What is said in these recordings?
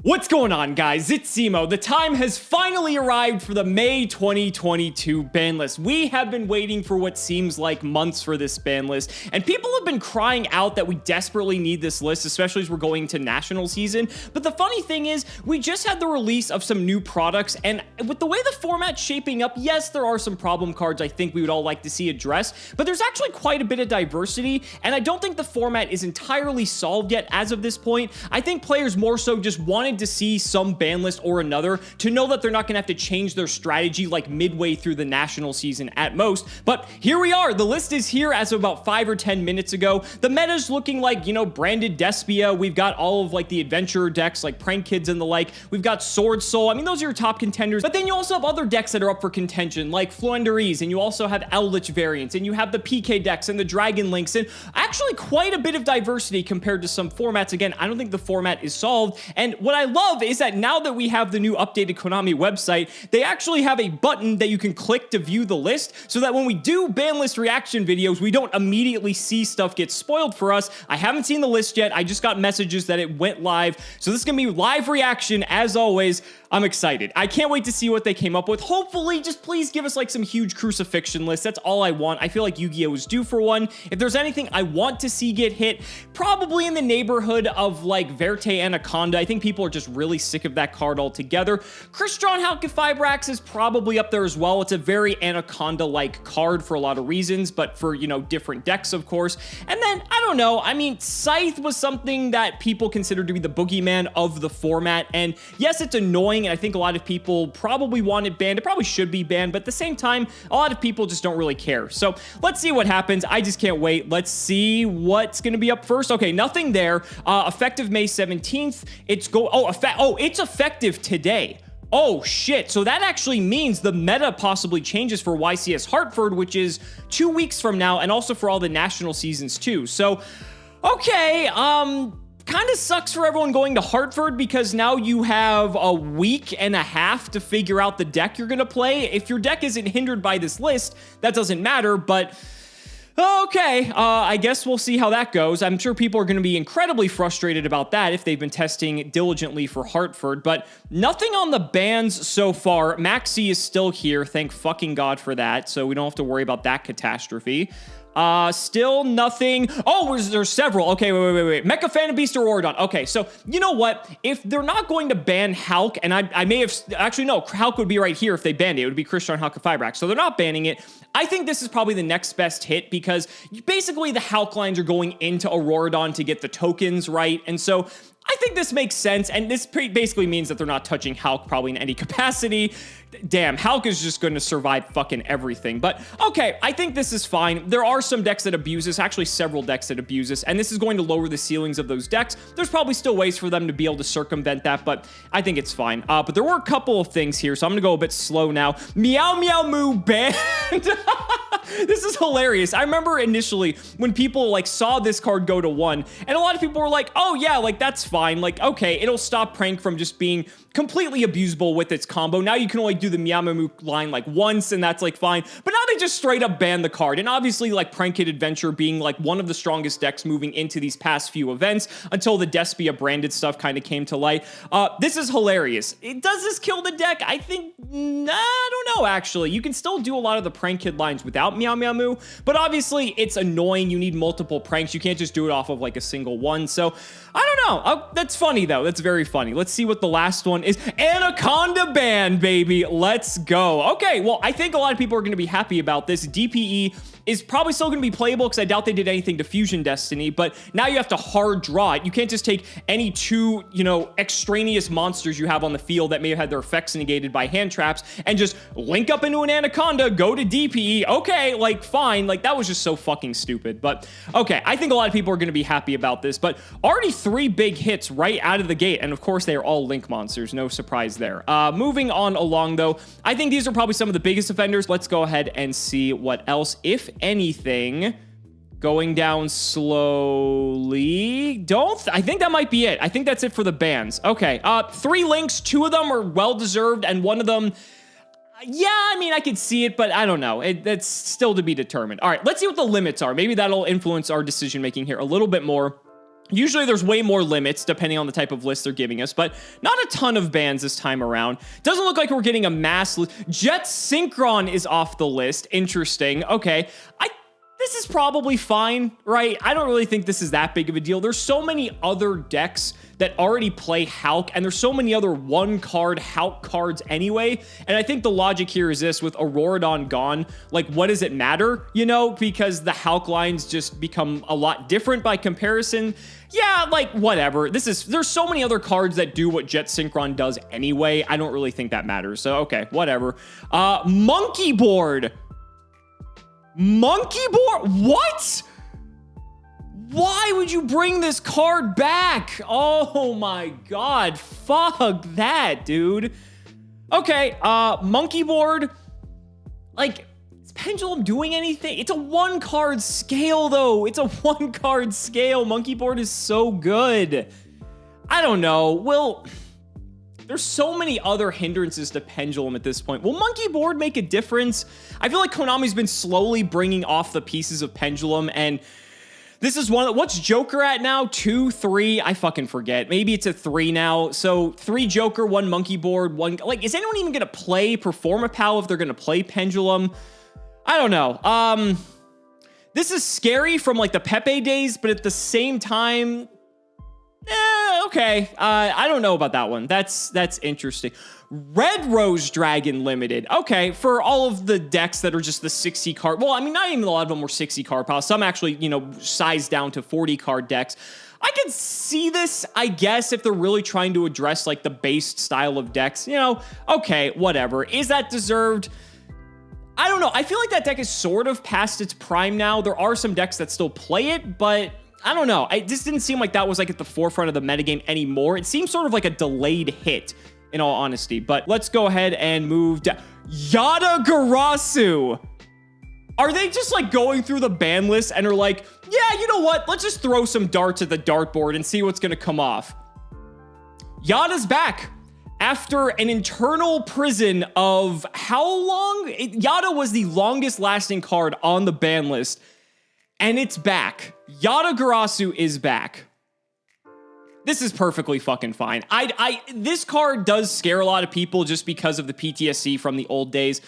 What's going on, guys? It's Cimo. The time has finally arrived for the May 2022 ban list. We have been waiting for what seems like months for this ban list, and people have been crying out that we desperately need this list, especially as we're going to national season. But the funny thing is, we just had the release of some new products, and with the way the format's shaping up, yes, there are some problem cards I think we would all like to see addressed, but there's actually quite a bit of diversity, and I don't think the format is entirely solved yet as of this point. I think players more so just wanted to see some ban list or another to know that they're not gonna have to change their strategy like midway through the national season at most. But here we are. The list is here as of about 5 or 10 minutes ago. The meta's looking like, you know, branded Despia. We've got all of like the adventurer decks like Prank Kids and the like. We've got Sword Soul. I mean, those are your top contenders. But then you also have other decks that are up for contention like Fluenderese, and you also have Eldritch variants, and you have the PK decks and the Dragon Links, and actually quite a bit of diversity compared to some formats. Again, I don't think the format is solved. And what I love is that now that we have the new updated Konami website, they actually have a button that you can click to view the list so that when we do ban list reaction videos, we don't immediately see stuff get spoiled for us. I haven't seen the list yet. I just got messages that it went live. So this is going to be live reaction as always. I'm excited. I can't wait to see what they came up with. Hopefully, just please give us like some huge crucifixion list. That's all I want. I feel like Yu-Gi-Oh! Is due for one. If there's anything I want to see get hit, probably in the neighborhood of like Verte Anaconda. I think people are just really sick of that card altogether. Crystron Halqifibrax is probably up there as well. It's a very Anaconda-like card for a lot of reasons, but for, you know, different decks, of course. And then, I don't know, I mean, Scythe was something that people considered to be the boogeyman of the format, and yes, it's annoying, and I think a lot of people probably want it banned. It probably should be banned, but at the same time, a lot of people just don't really care. So let's see what happens. I just can't wait. Let's see what's going to be up first. Okay, nothing there. Effective May 17th. It's it's effective today. Oh shit, so that actually means the meta possibly changes for YCS Hartford, which is 2 weeks from now, and also for all the national seasons too. So, okay, kind of sucks for everyone going to Hartford because now you have a week and a half to figure out the deck you're gonna play. If your deck isn't hindered by this list, that doesn't matter, but okay, I guess we'll see how that goes. I'm sure people are going to be incredibly frustrated about that if they've been testing diligently for Hartford, but nothing on the bans so far. Maxi is still here, thank fucking God for that, so we don't have to worry about that catastrophe. Still nothing. Oh, there's several. Okay, wait. Mecha Phantom Beast or Orodon. Okay, so you know what? If they're not going to ban Hulk, and I may have, actually no, Hulk would be right here if they banned it. It would be Crystron Halqifibrax. So they're not banning it. I think this is probably the next best hit because basically the Hulk lines are going into Aurorodon to get the tokens, right? And so I think this makes sense, and this basically means that they're not touching Hulk probably in any capacity. Damn, Hulk is just going to survive fucking everything. But okay, I think this is fine. There are some decks that abuse this, actually several decks that abuse this, and this is going to lower the ceilings of those decks. There's probably still ways for them to be able to circumvent that, but I think it's fine. But there were a couple of things here, so I'm going to go a bit slow now. Meow Meow Moo banned. This is hilarious. I remember initially when people like saw this card go to 1, and a lot of people were like, oh yeah, like that's fine. Like, okay, it'll stop Prank from just being completely abusable with its combo. Now you can only do the Meow Meow Moo line like once, and that's like fine. But now they just straight up ban the card. And obviously like Prank Kid Adventure being like one of the strongest decks moving into these past few events until the Despia branded stuff kind of came to light. This is hilarious. Does this kill the deck? I think, nah, I don't know actually. You can still do a lot of the Prank Kid lines without Meow Meow Moo, but obviously it's annoying. You need multiple pranks. You can't just do it off of like a single one. So I don't know. That's funny though. That's very funny. Let's see what the last one is. Anaconda ban, baby. Let's go. Okay, well, I think a lot of people are going to be happy about this. DPE is probably still going to be playable because I doubt they did anything to Fusion Destiny, but now you have to hard draw it. You can't just take any two, you know, extraneous monsters you have on the field that may have had their effects negated by hand traps and just link up into an Anaconda, go to DPE. Okay, like, fine. Like, that was just so fucking stupid. But, okay, I think a lot of people are going to be happy about this, but already 3 big hits right out of the gate, and of course, they are all Link monsters. No surprise there. Moving on along, though, I think these are probably some of the biggest offenders. Let's go ahead and see what else, if anything. Going down slowly. I think that might be it. I think that's it for the bans. Okay, 3 links. 2 of them are well-deserved, and one of them, yeah, I mean, I could see it, but I don't know. That's still to be determined. All right, let's see what the limits are. Maybe that'll influence our decision-making here a little bit more. Usually there's way more limits depending on the type of list they're giving us, but not a ton of bans this time around. Doesn't look like we're getting a mass list. Jet Synchron is off the list. Interesting. Okay. This is probably fine, right? I don't really think this is that big of a deal. There's so many other decks that already play Hulk, and there's so many other one-card Hulk cards anyway, and I think the logic here is this: with Auroradon gone, like, what does it matter, you know? Because the Hulk lines just become a lot different by comparison. Yeah, like, whatever. There's so many other cards that do what Jet Synchron does anyway. I don't really think that matters, so okay, whatever. Monkey Board. Monkey Board? What? Why would you bring this card back? Oh my god, fuck that, dude. Okay, Monkey Board. Like, is Pendulum doing anything? It's a one-card scale, though. It's a one-card scale. Monkey Board is so good. I don't know. Well, there's so many other hindrances to Pendulum at this point. Will Monkey Board make a difference? I feel like Konami's been slowly bringing off the pieces of Pendulum, and this is one. What's Joker at now? 2, 3? I fucking forget. Maybe it's a 3 now. So 3 Joker, 1 Monkey Board, 1. Like, is anyone even gonna play Performapal if they're gonna play Pendulum? I don't know. This is scary from like the Pepe days, but at the same time, okay. I don't know about that one. That's interesting. Red Rose Dragon Limited. Okay, for all of the decks that are just the 60 card. Well, I mean, not even a lot of them were 60 card piles. Some actually, you know, sized down to 40 card decks. I could see this, I guess, if they're really trying to address like the based style of decks. You know, okay, whatever. Is that deserved? I don't know. I feel like that deck is sort of past its prime now. There are some decks that still play it, but I don't know. It just didn't seem like that was like at the forefront of the metagame anymore. It seems sort of like a delayed hit, in all honesty. But let's go ahead and move down. Yata-Garasu. Are they just like going through the ban list and are like, yeah, you know what? Let's just throw some darts at the dartboard and see what's going to come off. Yata's back. After an internal prison of how long? Yata was the longest lasting card on the ban list. And it's back. Yata-Garasu is back. This is perfectly fucking fine. This card does scare a lot of people just because of the PTSD from the old days.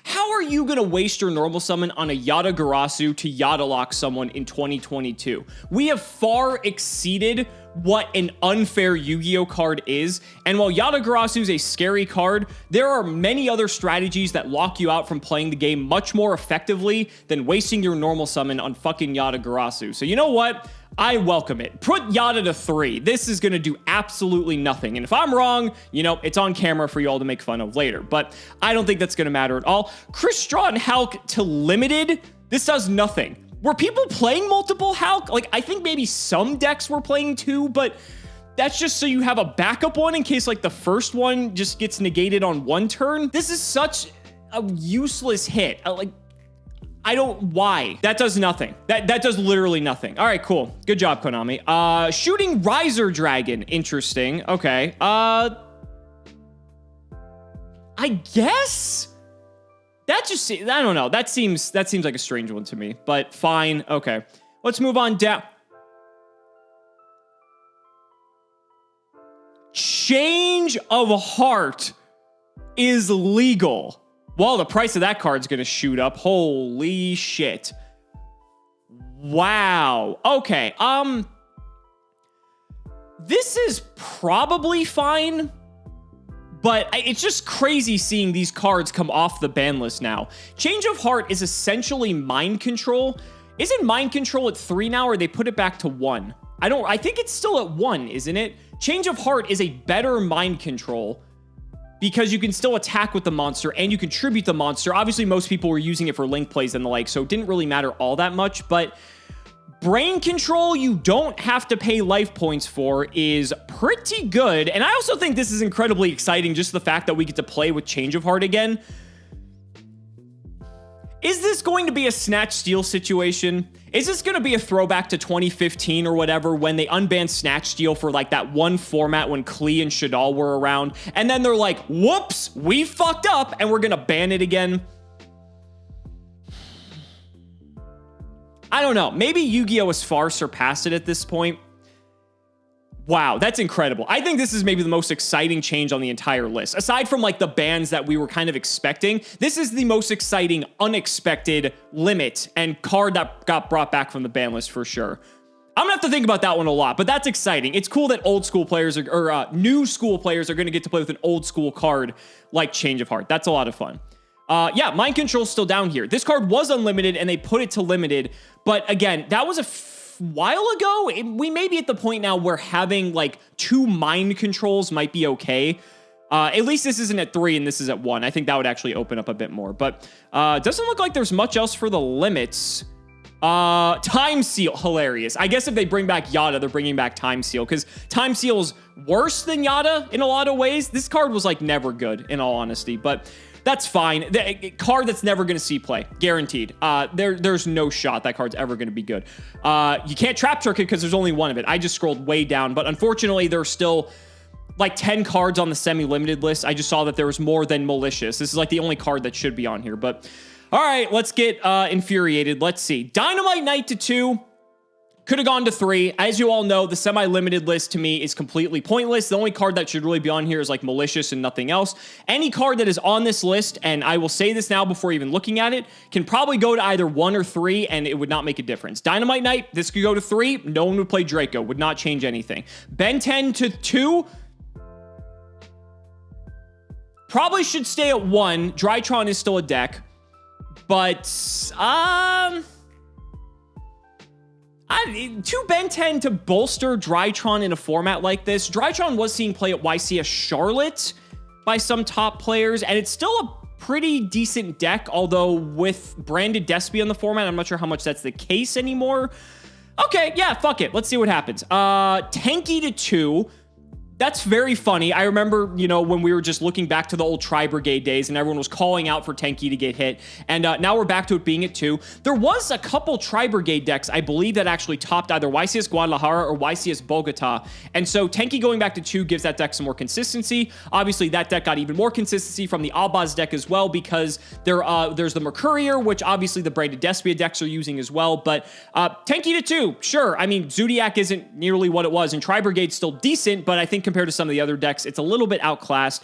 How are you gonna waste your normal summon on a Yata-Garasu to Yata lock someone in 2022? We have far exceeded what an unfair Yu-Gi-Oh card is, and while Yata-Garasu is a scary card, there are many other strategies that lock you out from playing the game much more effectively than wasting your normal summon on fucking Yata-Garasu. So you know what? I welcome it. Put Yata to 3. This is going to do absolutely nothing. And if I'm wrong, you know, it's on camera for you all to make fun of later. But I don't think that's going to matter at all. Crystron Hulk to limited. This does nothing. Were people playing multiple Hulk? Like, I think maybe some decks were playing 2, but that's just so you have a backup one in case, like, the first one just gets negated on one turn. This is such a useless hit. Why? That does nothing. That does literally nothing. All right, cool. Good job, Konami. Shooting Riser Dragon. Interesting. Okay. I guess? That just, I don't know. That seems like a strange one to me, but fine. Okay. Let's move on down. Change of Heart is legal. Well, the price of that card's gonna shoot up. Holy shit. Wow. Okay. This is probably fine, but it's just crazy seeing these cards come off the ban list now. Change of Heart is essentially mind control. Isn't mind control at 3 now, or they put it back to 1? I think it's still at 1, isn't it? Change of Heart is a better mind control because you can still attack with the monster and you contribute the monster. Obviously, most people were using it for link plays and the like, so it didn't really matter all that much, but brain control you don't have to pay life points for is pretty good. And I also think this is incredibly exciting, just the fact that we get to play with Change of Heart again. Is this going to be a Snatch Steal situation? Is this going to be a throwback to 2015 or whatever when they unbanned Snatch Steal for like that one format when Klee and Shadal were around? And then they're like, whoops, we fucked up and we're going to ban it again. I don't know. Maybe Yu-Gi-Oh! Has far surpassed it at this point. Wow, that's incredible. I think this is maybe the most exciting change on the entire list. Aside from like the bans that we were kind of expecting, this is the most exciting, unexpected limit and card that got brought back from the ban list for sure. I'm gonna have to think about that one a lot, but that's exciting. It's cool that old school players or new school players are gonna get to play with an old school card like Change of Heart. That's a lot of fun. Yeah, Mind Control's still down here. This card was unlimited and they put it to limited, but again, that was a while ago. We may be at the point now where having like 2 mind controls might be okay. At least this isn't at 3 and this is at 1. I think that would actually open up a bit more, but doesn't look like there's much else for the limits. Time Seal, hilarious. I guess if they bring back Yata, they're bringing back Time Seal, because Time Seal's worse than Yata in a lot of ways. This card was like never good, in all honesty, but that's fine. The card that's never going to see play, guaranteed. There's no shot that card's ever going to be good. You can't trap trick it because there's only one of it. I just scrolled way down, but unfortunately, there's still like 10 cards on the semi-limited list. I just saw that there was more than Malicious. This is like the only card that should be on here, but all right, let's get infuriated. Let's see. Dynamite Knight to 2. Could have gone to 3. As you all know, the semi-limited list to me is completely pointless. The only card that should really be on here is like Malicious and nothing else. Any card that is on this list, and I will say this now before even looking at it, can probably go to either 1 or 3, and it would not make a difference. Dynamite Knight, this could go to 3. No one would play Draco. Would not change anything. Ben 10 to 2. Probably should stay at 1. Drytron is still a deck. But, 2 Ben 10 to bolster Drytron in a format like this. Drytron was seeing play at YCS Charlotte by some top players, and it's still a pretty decent deck, although with branded Despia in the format, I'm not sure how much that's the case anymore. Okay, yeah, fuck it. Let's see what happens. Tanky to 2. That's very funny. I remember, you know, when we were just looking back to the old Tri-Brigade days and everyone was calling out for Tenki to get hit. And now we're back to it being at 2. There was a couple Tri-Brigade decks, I believe, that actually topped either YCS Guadalajara or YCS Bogota. And so Tenki going back to 2 gives that deck some more consistency. Obviously, that deck got even more consistency from the Albaz deck as well, because there's the Mercurier, which obviously the branded Despia decks are using as well. But Tenki to 2, sure. I mean, Zodiac isn't nearly what it was, and Tri-Brigade's still decent, but I think compared to some of the other decks, it's a little bit outclassed.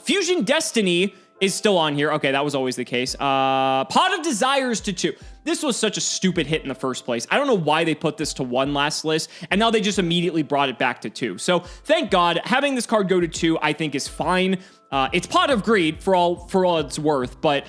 Fusion Destiny is still on here. Okay, that was always the case. Pot of Desires to 2. This was such a stupid hit in the first place. I don't know why they put this to 1 last list, and now they just immediately brought it back to 2. So thank God, having this card go to 2, I think is fine. It's Pot of Greed for all it's worth, but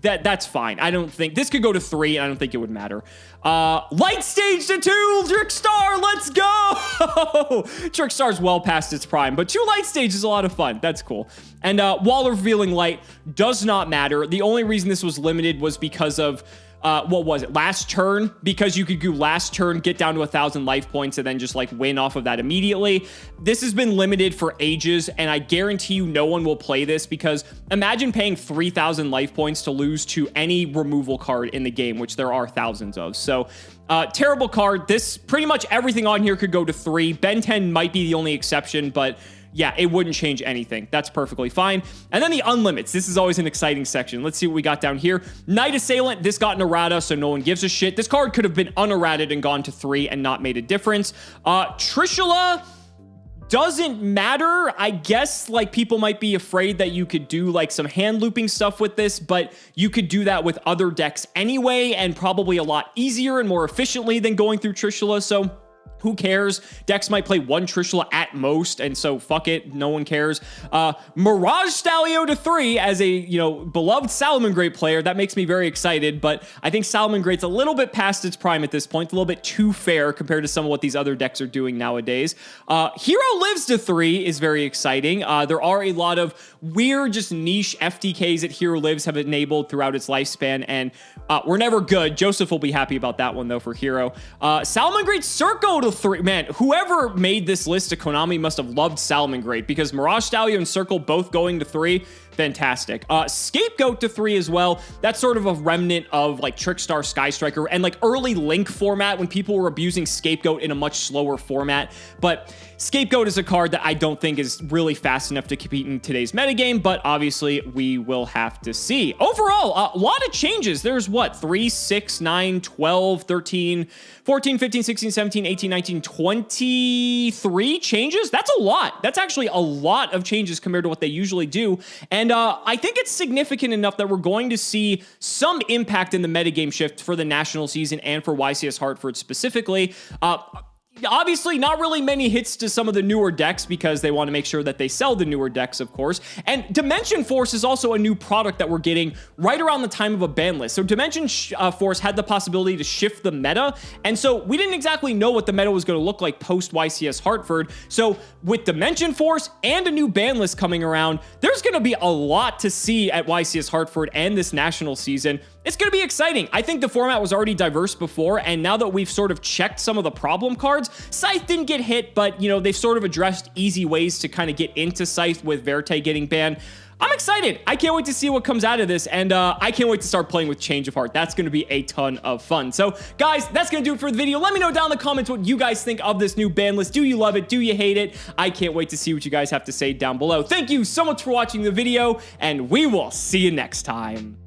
that's fine. I don't think this could go to 3, and I don't think it would matter. Light Stage to 2, Trickstar, let's go! Trickstar's well past its prime, but 2 Light Stage is a lot of fun. That's cool. And Wall of Revealing Light does not matter. The only reason this was limited was because of what was it, last turn, because you could go last turn, get down to 1,000 life points, and then just like win off of that immediately. This has been limited for ages, and I guarantee you no one will play this, because imagine paying 3,000 life points to lose to any removal card in the game, which there are thousands of. So terrible card. This, pretty much everything on here could go to 3. Ben 10 might be the only exception, but yeah, it wouldn't change anything. That's perfectly fine. And then the Unlimits. This is always an exciting section. Let's see what we got down here. Night Assailant. This got an errata, so no one gives a shit. This card could have been unerrated and gone to 3 and not made a difference. Trishula doesn't matter. I guess like people might be afraid that you could do like some hand looping stuff with this, but you could do that with other decks anyway, and probably a lot easier and more efficiently than going through Trishula. So who cares? Decks might play 1 Trishula at most, and so fuck it, no one cares. Mirage Stallion to 3 as a, you know, beloved Salamangreat player. That makes me very excited, but I think Salamangreat's a little bit past its prime at this point, a little bit too fair compared to some of what these other decks are doing nowadays. Hero Lives to 3 is very exciting. There are a lot of weird, just niche FTKs that Hero Lives have enabled throughout its lifespan, and we're never good. Joseph will be happy about that one, though, for Hero. Salamangreat Circle to 3. Man, whoever made this list to Konami must have loved Salamangreat, because Mirage Stallion and Circle both going to 3, fantastic. Scapegoat to 3 as well. That's sort of a remnant of like Trickstar Sky Striker and like early Link format when people were abusing Scapegoat in a much slower format. But Scapegoat is a card that I don't think is really fast enough to compete in today's metagame, but obviously we will have to see. Overall, a lot of changes. There's what, 3, 6, 9, 12, 13, 14, 15, 16, 17, 18, 19, 23 changes? That's a lot. That's actually a lot of changes compared to what they usually do. And I think it's significant enough that we're going to see some impact in the metagame shift for the national season and for YCS Hartford specifically. Obviously, not really many hits to some of the newer decks because they want to make sure that they sell the newer decks, of course. And Dimension Force is also a new product that we're getting right around the time of a ban list. So Dimension Force had the possibility to shift the meta, and so we didn't exactly know what the meta was going to look like post YCS Hartford. So with Dimension Force and a new ban list coming around, there's going to be a lot to see at YCS Hartford and this national season. It's going to be exciting. I think the format was already diverse before, and now that we've sort of checked some of the problem cards, Scythe didn't get hit, but, you know, they've sort of addressed easy ways to kind of get into Scythe with Verte getting banned. I'm excited. I can't wait to see what comes out of this, and I can't wait to start playing with Change of Heart. That's going to be a ton of fun. So, guys, that's going to do it for the video. Let me know down in the comments what you guys think of this new ban list. Do you love it? Do you hate it? I can't wait to see what you guys have to say down below. Thank you so much for watching the video, and we will see you next time.